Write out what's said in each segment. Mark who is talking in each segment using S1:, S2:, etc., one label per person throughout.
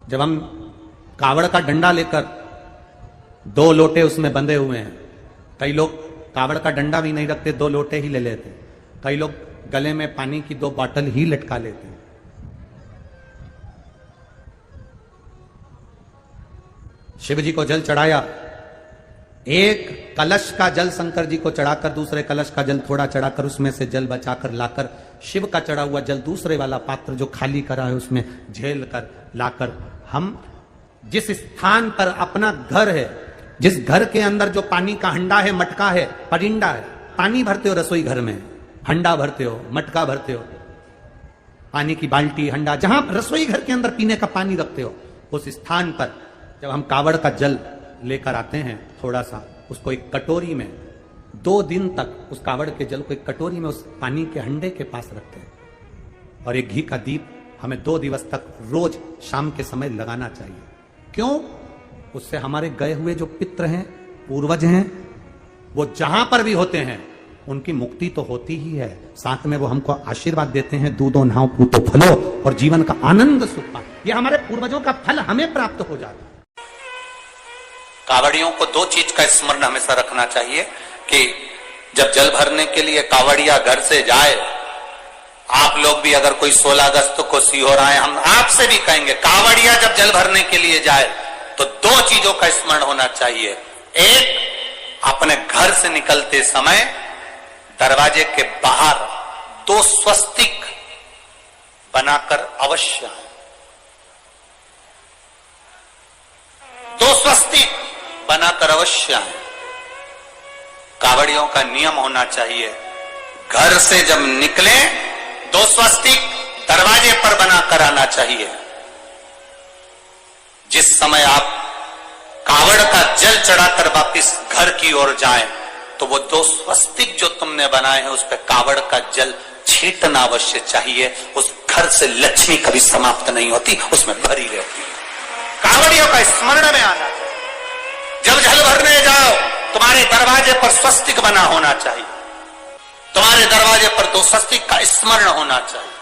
S1: जब हम कावड़ का डंडा लेकर 2 लोटे उसमें बंधे हुए हैं, कई लोग कावड़ का डंडा भी नहीं रखते, 2 लोटे ही ले लेते, कई लोग गले में पानी की 2 बॉटल ही लटका लेते हैं। शिव जी को जल चढ़ाया, एक कलश का जल शंकर जी को चढ़ाकर दूसरे कलश का जल थोड़ा चढ़ाकर उसमें से जल बचाकर लाकर शिव का चढ़ा हुआ जल दूसरे वाला पात्र जो खाली करा है उसमें झेल कर लाकर हम जिस स्थान पर अपना घर है, जिस घर के अंदर जो पानी का हंडा है, मटका है, परिंडा है, पानी भरते हो रसोई घर में, हंडा भरते हो, मटका भरते हो, पानी की बाल्टी, हंडा, जहां रसोई घर के अंदर पीने का पानी रखते हो, उस स्थान पर जब हम कावड़ का जल लेकर आते हैं, थोड़ा सा उसको एक कटोरी में 2 दिन तक उस कावड़ के जल को एक कटोरी में उस पानी के हंडे के पास रखते हैं और एक घी का दीप हमें 2 दिवस तक रोज शाम के समय लगाना चाहिए। क्यों? उससे हमारे गए हुए जो पित्र हैं, पूर्वज हैं, वो जहां पर भी होते हैं उनकी मुक्ति तो होती ही है, साथ में वो हमको आशीर्वाद देते हैं, दूधो नहाओ पूतो फलो, और जीवन का आनंद सुख पाओ। ये हमारे पूर्वजों का फल हमें प्राप्त हो जाता है।
S2: कावड़ियों को 2 चीज का स्मरण हमेशा रखना चाहिए कि जब जल भरने के लिए कावड़िया घर से जाए, आप लोग भी अगर कोई 16 अगस्त को सीहोर आए, हम आपसे भी कहेंगे, कावड़िया जब जल भरने के लिए जाए तो 2 चीजों का स्मरण होना चाहिए। एक, अपने घर से निकलते समय दरवाजे के बाहर 2 स्वस्तिक बनाकर अवश्य आए। 2 स्वस्तिक बनाकर अवश्य आए। कावड़ियों का नियम होना चाहिए, घर से जब निकले 2 स्वस्तिक दरवाजे पर बनाकर आना चाहिए। जिस समय आप कावड़ का जल चढ़ाकर वापिस घर की ओर जाएं, तो वो 2 स्वस्तिक जो तुमने बनाए हैं उस पर कावड़ का जल छींटना अवश्य चाहिए। उस घर से लक्ष्मी कभी समाप्त नहीं होती, उसमें भरी रहती है। कावड़ियों का स्मरण में आना चाहिए। जब जल भरने जाओ, तुम्हारे दरवाजे पर स्वस्तिक बना होना चाहिए, तुम्हारे दरवाजे पर 2 स्वस्तिक का स्मरण होना चाहिए।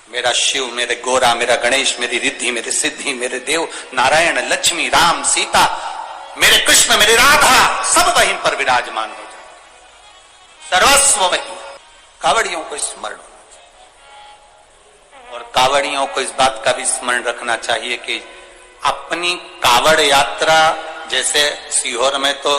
S2: मेरा शिव, मेरे गोरा, मेरा गणेश, मेरी रिद्धि, मेरी सिद्धि, मेरे देव, नारायण, लक्ष्मी, राम, सीता, मेरे कृष्ण, मेरी राधा, सब वहीं पर विराजमान हो जाए, सर्वस्व वहीं। कावड़ियों को स्मरण होना चाहिए। और कावड़ियों को इस बात का भी स्मरण रखना चाहिए कि अपनी कावड़ यात्रा, जैसे सीहोर में तो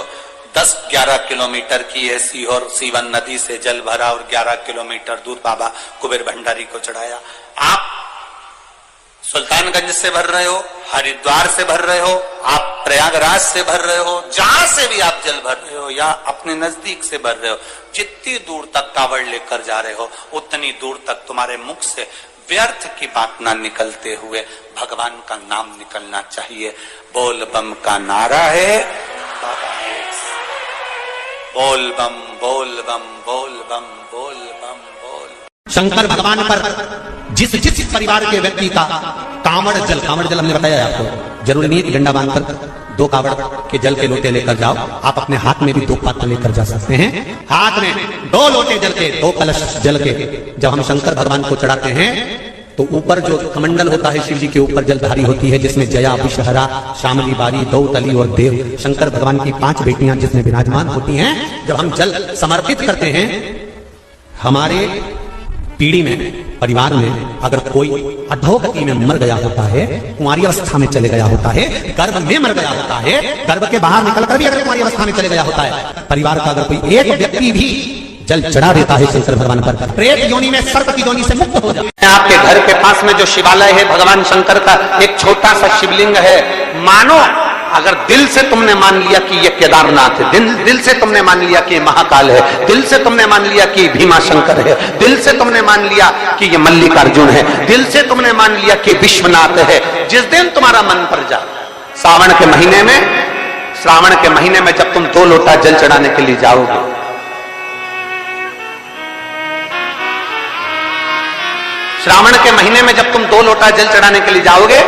S2: 10-11 किलोमीटर की है, सीहोर सीवन नदी से जल भरा और 11 किलोमीटर दूर बाबा कुबेर भंडारी को चढ़ाया। आप सुल्तानगंज से भर रहे हो, हरिद्वार से भर रहे हो, आप प्रयागराज से भर रहे हो, जहां से भी आप जल भर रहे हो या अपने नजदीक से भर रहे हो, जितनी दूर तक कावड़ लेकर जा रहे हो उतनी दूर तक तुम्हारे मुख से व्यर्थ की बात ना निकलते हुए भगवान का नाम निकलना चाहिए। बोल बम का नारा है, बोल बम, बोल बम, बोल बम, बोल बम, बोल।
S1: शंकर भगवान पर जिस परिवार के व्यक्ति का कावड़ जल हमने बताया आपको, जरूरी नहीं है कि डंडा बांधकर 2 कावड़ के जल के लोटे लेकर जाओ, आप अपने हाथ में भी 2 पात्र लेकर जा सकते हैं। हाथ में 2 लोटे जल के, 2 कलश जल के जब हम शंकर भगवान को चढ़ाते हैं तो ऊपर जो कमंडल होता है शिव जी के ऊपर जलधारी होती है, जिसमें जया, विषहरा, श्यामली बारी, दौतली और देव, शंकर भगवान की 5 बेटियां जिसमें विराजमान होती हैं। जब हम जल समर्पित करते हैं, हमारे पीढ़ी में, परिवार में अगर कोई अधोगति में मर गया होता है, कुंवारी अवस्था में चले गया होता है, गर्भ में मर गया होता है, गर्भ के बाहर निकलकर भी अगर कुंवारी अवस्था में चले गया होता है, परिवार का अगर कोई एक व्यक्ति भी जल चढ़ा देता है शंकर भगवान पर, प्रेत योनि में, सर्प की योनि से मुक्त हो जाता है।
S2: आपके घर के पास में जो शिवालय है भगवान शंकर का, एक छोटा सा शिवलिंग है। मानो अगर दिल से तुमने मान लिया कि ये केदारनाथ है, दिल से तुमने मान लिया कि ये महाकाल है, दिल से तुमने मान लिया कि भीमा शंकर है, दिल से तुमने मान लिया कि ये मल्लिकार्जुन है, दिल से तुमने मान लिया कि विश्वनाथ है, जिस दिन तुम्हारा मन पर जा, श्रावण के महीने में जब तुम 2 लोटा जल चढ़ाने के लिए जाओगे, श्रावण के महीने में जब तुम 2 लोटा जल चढ़ाने के लिए जाओगे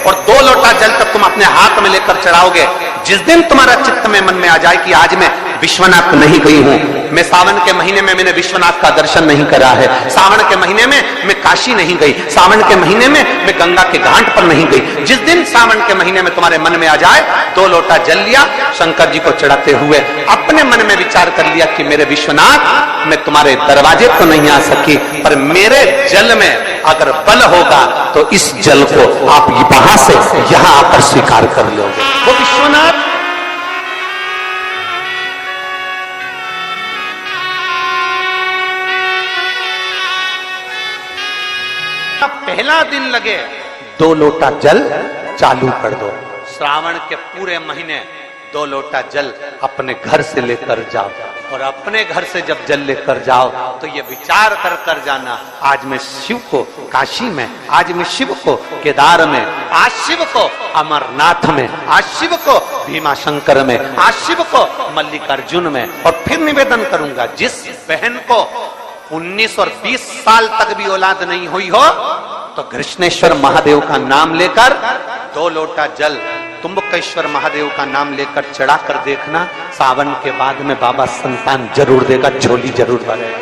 S2: और 2 लोटा जल तक तुम अपने हाथ में लेकर चढ़ाओगे, जिस दिन तुम्हारा चित्त में मन में आ जाए कि आज मैं विश्वनाथ नहीं गई हूं,
S1: मैं सावन के महीने में मैंने विश्वनाथ का दर्शन नहीं करा है, सावन के महीने में मैं काशी नहीं गई, सावन के महीने में मैं गंगा के घाट पर नहीं गई। जिस दिन सावन के महीने में तुम्हारे मन में आ जाए, 2 लोटा जल लिया, शंकर जी को चढ़ाते हुए अपने मन में विचार कर लिया कि मेरे विश्वनाथ, मैं तुम्हारे दरवाजे तो नहीं आ सकी, पर मेरे जल में अगर बल होगा तो इस जल को आप वहां से यहां आकर स्वीकार कर लोगे। वो विश्वनाथ पहला दिन लगे 2 लोटा जल चालू कर दो। श्रावण के पूरे महीने 2 लोटा जल अपने घर से लेकर जाओ, और अपने घर से जब जल लेकर जाओ तो ये विचार कर कर जाना, आज मैं शिव को काशी में, आज मैं शिव को केदार में, आज शिव को अमरनाथ में, आज शिव को भीमा शंकर में, आज शिव को मल्लिकार्जुन में। और फिर निवेदन करूंगा, जिस बहन को 19 और 20 साल तक भी औलाद नहीं हुई हो तो कृष्णेश्वर महादेव का नाम लेकर 2 लोटा जल तुम्बकेश्वर महादेव का नाम लेकर चढ़ा कर देखना, सावन के बाद में बाबा संतान जरूर देगा, झोली जरूर भरेगा।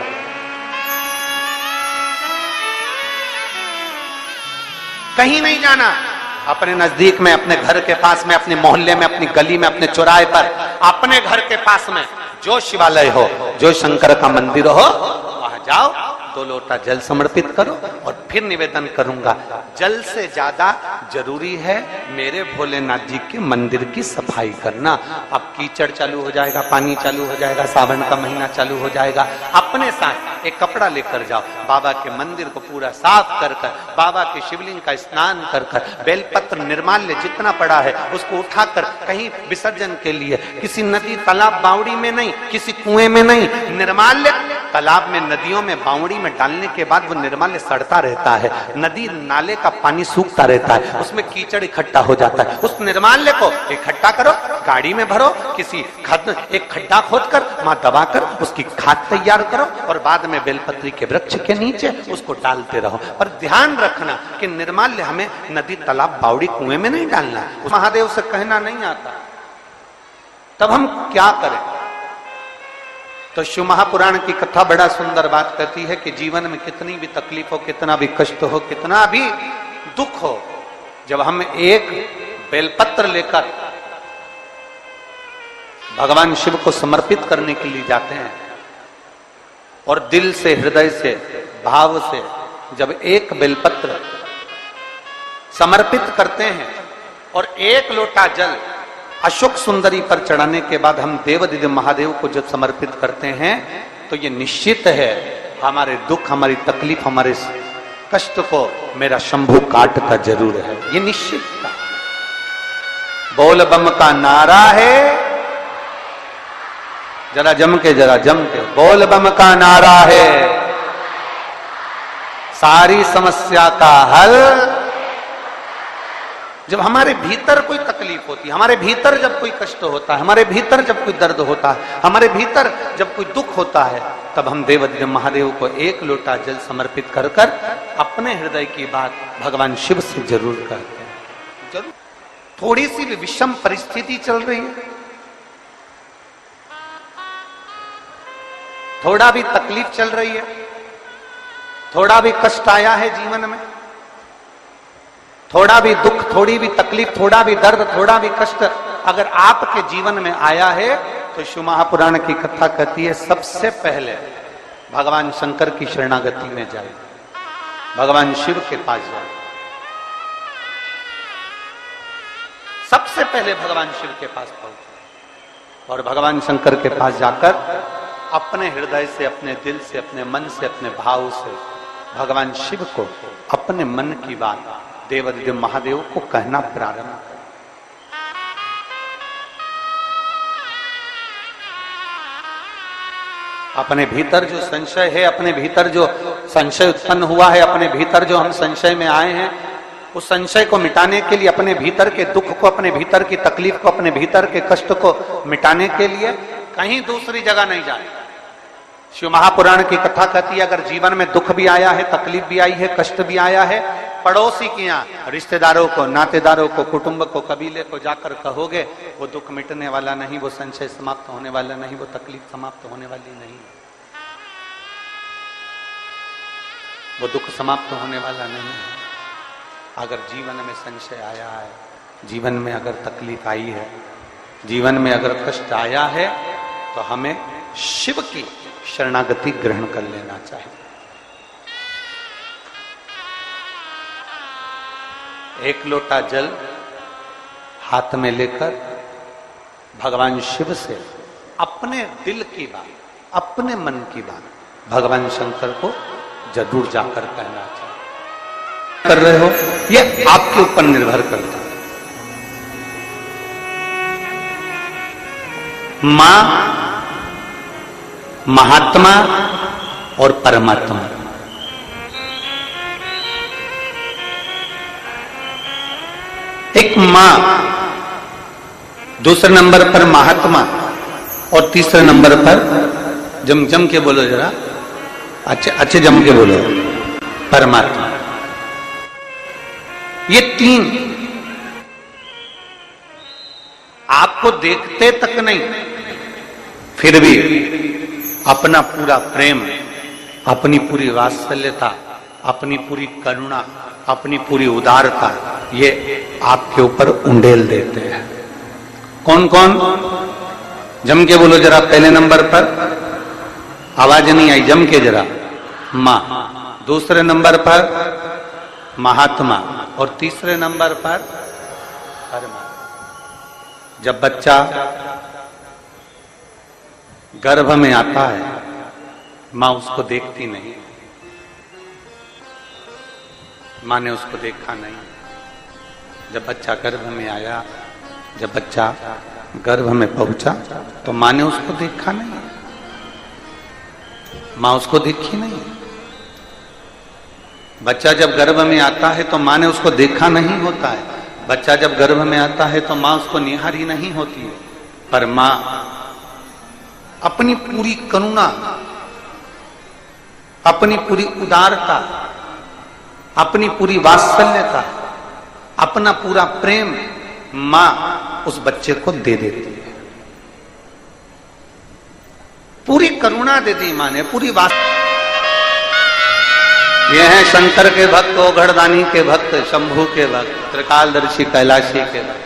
S1: कहीं नहीं जाना, अपने नजदीक में, अपने घर के पास में, अपने मोहल्ले में, अपनी गली में, अपने चौराहे पर, अपने घर के पास में जो शिवालय हो, जो शंकर का मंदिर हो, वहां जाओ, 2 लोटा जल समर्पित करो। और फिर निवेदन करूंगा, जल से ज्यादा जरूरी है मेरे भोलेनाथ जी के मंदिर की सफाई करना। अब कीचड़ चालू हो जाएगा, पानी चालू हो जाएगा, सावन का महीना चालू हो जाएगा, अपने साथ एक कपड़ा लेकर जाओ, बाबा के मंदिर को पूरा साफ कर कर, बाबा के शिवलिंग का स्नान कर कर, बेलपत्र निर्माल्य जितना पड़ा है उसको उठाकर कहीं विसर्जन के लिए, किसी नदी तालाब बावड़ी में नहीं, किसी कुएं में नहीं, निर्माल्य तालाब में, नदियों में, बावड़ी में डालने के बाद वो निर्माल्य सड़ता रहता है, नदी नाले का पानी सूखता रहता है, उसमें कीचड़ इकट्ठा हो जाता है। उस निर्माल्य को इकट्ठा करो, गाड़ी में भरो, किसी एक खड्डा खोदकर वहां दबाकर उसकी खाद तैयार करो, और बाद में बेलपत्री के वृक्ष के नीचे उसको डालते रहो। पर ध्यान रखना कि निर्माल्य हमें नदी तालाब बावड़ी कुएं में नहीं डालना, महादेव से कहना नहीं आता। तब हम क्या करें? तो शिव महापुराण की कथा बड़ा सुंदर बात कहती है कि जीवन में कितनी भी तकलीफ हो, कितना भी कष्ट हो, कितना भी दुख हो, जब हम एक बेलपत्र लेकर भगवान शिव को समर्पित करने के लिए जाते हैं और दिल से, हृदय से, भाव से जब एक बेलपत्र समर्पित करते हैं और 1 लोटा जल अशोक सुंदरी पर चढ़ाने के बाद हम देवदिव्य महादेव को जब समर्पित करते हैं तो ये निश्चित है हमारे दुख, हमारी तकलीफ, हमारे कष्ट को मेरा शंभू काटता जरूर है, ये निश्चित था। बोल बम का नारा है, जरा जम के, बोल बम का नारा है, सारी समस्या का हल। जब हमारे भीतर कोई तकलीफ होती है, हमारे भीतर जब कोई कष्ट होता है, हमारे भीतर जब कोई दर्द होता है, हमारे भीतर जब कोई दुख होता है, तब हम देवदिव्य महादेव को 1 लोटा जल समर्पित कर कर अपने हृदय की बात भगवान शिव से जरूर करते हैं। जरूर थोड़ी सी भी विषम परिस्थिति चल रही है, थोड़ा भी तकलीफ चल रही है, थोड़ा भी कष्ट आया है जीवन में, थोड़ा भी दुख, थोड़ी भी तकलीफ, थोड़ा भी दर्द, थोड़ा भी कष्ट अगर आपके जीवन में आया है तो शिव महापुराण की कथा कहती है सबसे पहले भगवान शंकर की शरणागति में जाए, भगवान शिव के पास जाए, सबसे पहले भगवान शिव के पास पहुंचे और भगवान शंकर के पास जाकर अपने हृदय से, अपने दिल से, अपने मन से, अपने भाव से भगवान शिव को अपने मन की बात देवदिव्य महादेव को कहना प्रारंभ करें। अपने भीतर जो संशय है, अपने भीतर जो संशय उत्पन्न हुआ है, अपने भीतर जो हम संशय में आए हैं, उस संशय को मिटाने के लिए, अपने भीतर के दुख को, अपने भीतर की तकलीफ को, अपने भीतर के कष्ट को मिटाने के लिए कहीं दूसरी जगह नहीं जाए, शिव महापुराण की कथा कहती है, अगर जीवन में दुख भी आया है, तकलीफ भी आई है, कष्ट भी आया है, पड़ोसी के यहाँ रिश्तेदारों को, नातेदारों को, कुटुंब को, कबीले को जाकर कहोगे, वो दुख मिटने वाला नहीं, वो संशय समाप्त होने वाला नहीं, वो तकलीफ समाप्त होने वाली नहीं, वो दुख समाप्त होने वाला नहीं है। अगर जीवन में संशय आया है, जीवन में अगर तकलीफ आई है, जीवन में अगर कष्ट आया है, तो हमें शिव की शरणागति ग्रहण कर लेना चाहिए। एक लोटा जल हाथ में लेकर भगवान शिव से अपने दिल की बात, अपने मन की बात भगवान शंकर को जरूर जाकर कहना चाहिए। कर रहे हो, ये आपके ऊपर निर्भर करता है। मां, महात्मा और परमात्मा, एक मां, दूसरे नंबर पर महात्मा और तीसरे नंबर पर जम के बोलो जरा, अच्छे जम के बोलो, परमात्मा। ये तीन आपको देखते तक नहीं, फिर भी अपना पूरा प्रेम, अपनी पूरी वात्सल्यता, अपनी पूरी करुणा, अपनी पूरी उदारता ये आपके ऊपर उंडेल देते हैं। कौन कौन? जम के बोलो जरा। पहले नंबर पर, आवाज नहीं आई, जम के जरा, मां। दूसरे नंबर पर महात्मा और तीसरे नंबर पर परमात्मा। जब बच्चा गर्भ में आता है, मां उसको देखती नहीं, मां ने उसको देखा नहीं। जब बच्चा गर्भ में आया, जब बच्चा गर्भ में पहुंचा, तो मां ने उसको देखा नहीं, मां उसको देखी नहीं। बच्चा जब गर्भ में आता है तो मां ने उसको देखा नहीं होता है। बच्चा जब गर्भ में आता है तो मां उसको निहारी नहीं होती है, पर मां अपनी पूरी करुणा, अपनी पूरी उदारता, अपनी पूरी वात्सल्यता, अपना पूरा प्रेम मां उस बच्चे को दे देती है। पूरी करुणा देती मां ने, पूरी वात्सल्य। ये हैं शंकर के भक्त, ओघड़दानी के भक्त, शंभू के भक्त, त्रिकालदर्शी कैलाशी के भक्त।